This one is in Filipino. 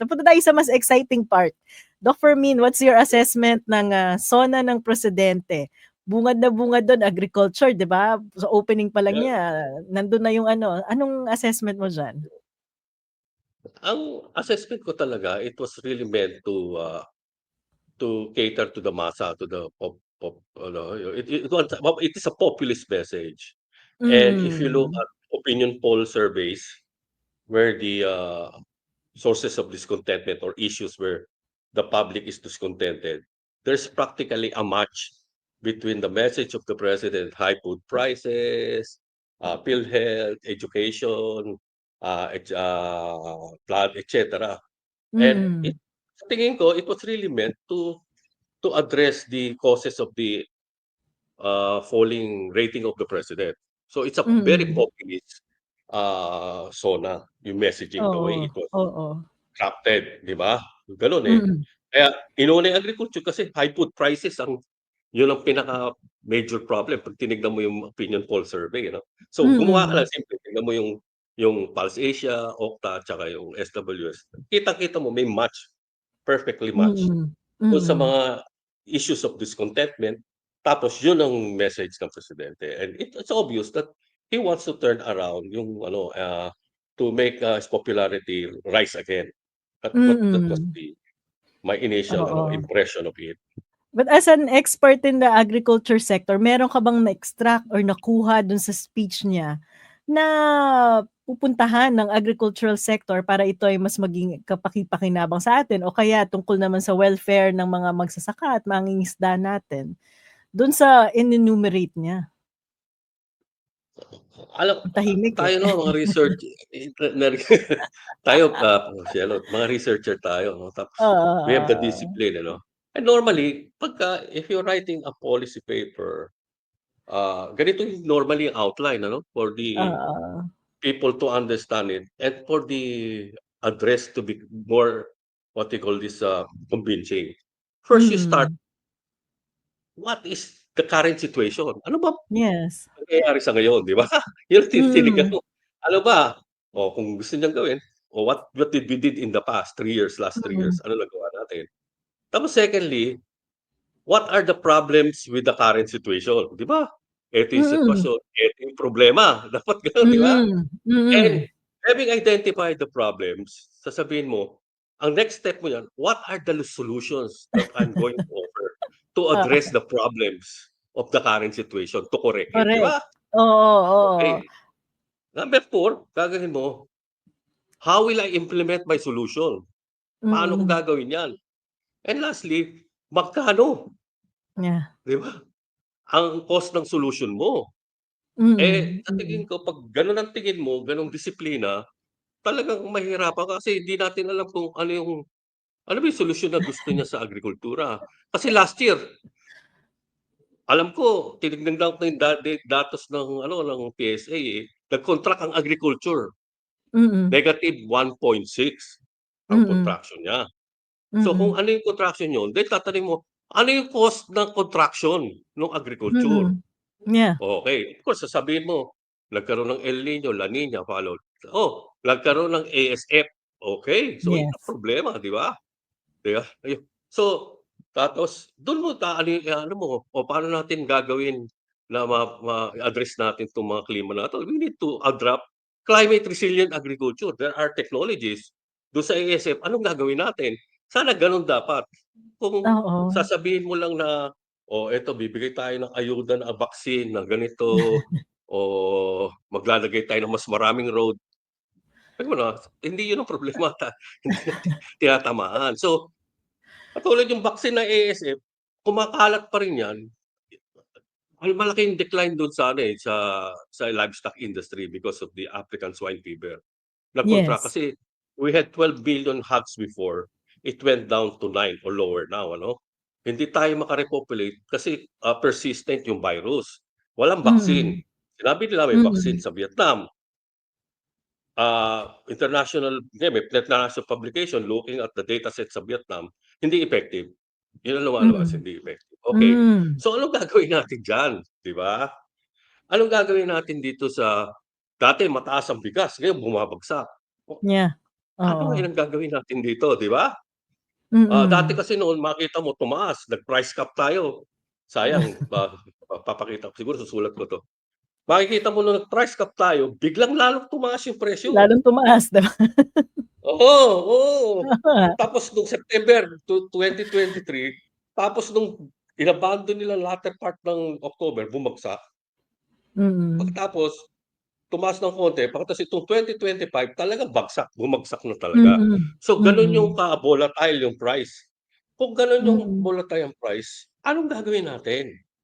Napunta tayo sa mas exciting part. Doc Fermin, what's your assessment ng SONA ng presidente? Bungad na bungad doon, agriculture, 'di ba? Sa opening pa lang Yeah. niya, nandun na yung ano. Anong assessment mo diyan? Ang assessment ko talaga, it was really meant to cater to the massa, to the it is a populist message. And if you look Mm. at opinion poll surveys where the sources of discontentment or issues where the public is discontented, there's practically a match between the message of the president, high food prices, PhilHealth, education, flood, etc. And Mm. sa tingin ko, it was really meant to address the causes of the falling rating of the president. So it's a very Mm. populist SONA, yung messaging, the way Oo, it was oo. crafted, di ba? Gano'n eh. Mm. Kaya inuna yung agriculture kasi high food prices yun ang pinaka major problem pag tinignan mo yung opinion poll survey, no? So gumawa ka lang Mm. simple, tingnan mo yung Pulse Asia, Okta, tsaka yung SWS. Kitang-kita mo may match, perfectly matched Mm. doon sa Mm. mga issues of discontentment. Tapos yun ang message ng presidente. And it's obvious that he wants to turn around yung to make his popularity rise again. That was Mm. my initial Oo. impression of it. But as an expert in the agriculture sector, meron ka bang na-extract or nakuha dun sa speech niya na pupuntahan ng agricultural sector para ito ay mas maging kapaki-pakinabang sa atin o kaya tungkol naman sa welfare ng mga magsasaka at mangingisda natin, dun sa enumerate niya? Alam Ang tahimik eh. tayo mga research tayo, mga researcher tayo 'no, tapos Oo, we have the oo. discipline ano. And normally, if you're writing a policy paper, ganito yung normally ang outline ano, for the Oo. people to understand it and for the address to be more, what you call this, convincing. First you start, Mm. what is the current situation? Ano ba Yes. nangyayari sa ngayon, di ba? Yun ang titinigan Mm. mo. Ano ba? O kung gusto niyang gawin, o what did we did in the past 3 years, last 3 years, Mm. ano nagawa natin? Tapos secondly, what are the problems with the current situation, di ba? Ito yung Mm. sitwasyon, ito yung problema, dapat gano'n, di ba? Mm, And mm. having identified the problems, sasabihin mo, ang next step mo yan, what are the solutions that I'm going to offer to address Oo. the problems of the current situation, to correct it, di Correct. ba? Oo, oo. Okay. Number 4, gagawin mo, how will I implement my solution? Paano ko Mm. gagawin yan? And lastly, magkano? Yeah. Di ba? Ang cost ng solution mo. Eh, Mm, sa mm. tingin ko 'pag gano'n ang tingin mo, gano'ng disiplina, talagang mahihirapan ka kasi hindi natin alam kung ano ba yung solusyon na gusto niya sa agrikultura. Kasi last year, alam ko tinignan ko yung datos ng ng PSA eh, nag-contract ang agriculture. Mm. -1.6 ang Mm. contraction niya. So kung Mm. ano yung contraction yun, then tatanungin mo, ano yung cost ng contraction nung agriculture? Mm. Yeah. Okay, of course sasabihin mo, nagkaroon ng El Nino, La Nina, followed. Oh, nagkaroon ng ASF. Okay, so yun ang Yes. problema, di ba? Di ba? Ayun. So, tapos dun mo ano mo, o paano natin gagawin na ma-address natin 'tong mga klima na 'to? We need to adopt climate resilient agriculture. There are technologies. Dun sa ASF, anong gagawin natin? Sana gano'n dapat. Kung Oo. sasabihin mo lang na, "Oh, eto bibigay tayo ng ayuda na vaccine na ganito, o maglalagay tayo ng mas maraming road." Alam mo na, hindi yun ang problema hindi natin tinatamaan. So, katulad yung vaccine ng ASF, kumakalat pa rin yan. Malaking decline dun sa sa livestock industry because of the African swine fever. Nag-contract Yes. kasi we had 12 million hogs before, it went down to 9 or lower now ano. Hindi tayo maka-repopulate kasi, persistent yung virus. Walang vaccine. Mm. Sinabi nila may vaccine Mm. sa Vietnam. May international publication looking at the dataset sa Vietnam, hindi effective. Yun ang lumalabas, Mm. hindi effective. Okay, Hmm. so anong gagawin natin diyan, di ba? Anong gagawin natin dito dati mataas ang bigas, ngayon bumabagsak. Yeah. Ano Oo. ngayon ang gagawin natin dito, 'di ba? Dati Mm. kasi noon makita mo tumaas, nag-price cap tayo. Sayang papakita ko, siguro susulat ko 'to. Makikita mo nung nag-price cap tayo, biglang lalong tumaas yung presyo. Lalong tumaas, 'di ba? Oo, oo. Oo. Tapos nung September 2023, tapos nung inabandon nila latter part ng October, bumagsak. Mm. Pagkatapos tumaas ng konti, pagkatapos itong 2025 talagang bumagsak na talaga. Mm, So gano'n yung mm. ka-volatile yung price. Kung gano'n yung Mm. volatile ang price, anong gagawin natin?